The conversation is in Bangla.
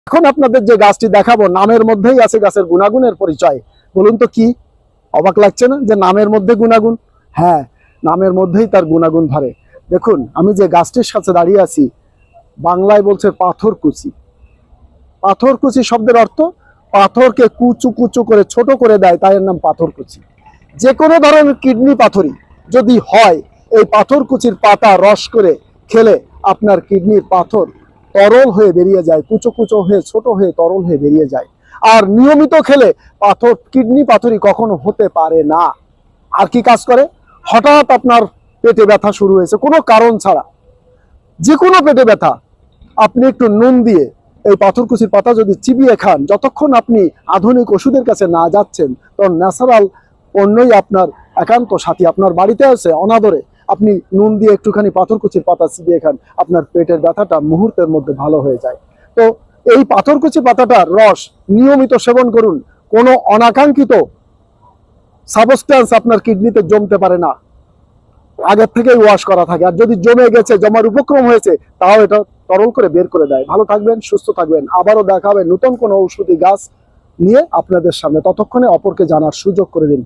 এখন আপনাদের যে গাছটি দেখাবো নামের মধ্যেই আছে গাছের গুণাগুণের পরিচয়। বলুন তো কি? অবাক লাগছে না যে নামের মধ্যে গুণাগুণ? হ্যাঁ, নামের মধ্যেই তার গুণাগুণ ধরে। দেখুন, আমি যে গাছটির সাথে দাঁড়িয়ে আছি, বাংলায় বলছে পাথরকুচি। পাথরকুচি শব্দের অর্থ পাথরকে কুচু কুচু করে ছোট করে দেয়, তাই এর নাম পাথরকুচি। যে কোনো ধরনের কিডনি পাথরি যদি হয়, এই পাথরকুচির পাতা রস করে খেলে আপনার কিডনির পাথর তরল হয়ে বেরিয়ে যায়, কুচো কুচো হয়ে ছোট হয়ে তরল হয়ে বেরিয়ে যায়। আর নিয়মিত খেলে কিডনি পাথরি কখনো হতে পারে না। আর কি কাজ করে? হঠাৎ আপনার পেটে ব্যথা শুরু হয়েছে কোনো কারণ ছাড়া, যে কোনো পেটে ব্যথা, আপনি একটু নুন দিয়ে এই পাথরকুচির পাতা যদি চিবিয়ে খান, যতক্ষণ আপনি আধুনিক ওষুধের কাছে না যাচ্ছেন, তখন ন্যাচারাল পণ্যই আপনার একান্ত সাথী। আপনার বাড়িতে আছে অনাদরে, আপনি নুন দিয়ে একটুখানি পাথরকুচির পাতা চিবিয়ে খান, আপনার পেটের ব্যথাটা মুহূর্তের মধ্যে ভালো হয়ে যায়। তো এই পাথরকুচি পাতাটার রস নিয়মিত সেবন করুন। কোনো অনাকাঙ্ক্ষিত সাবস্টেন্স আপনার কিডনিতে জমতে পারে না, আগের থেকেই ওয়াশ করা থাকে। আর যদি জমে গেছে, জমার উপক্রম হয়েছে, তাও এটা তরল করে বের করে দেয়। ভালো থাকবেন, সুস্থ থাকবেন। আবারও দেখা হবে নতুন কোনো ঔষধি গাছ নিয়ে আপনাদের সামনে। ততক্ষণে অপরকে জানার সুযোগ করে দিন।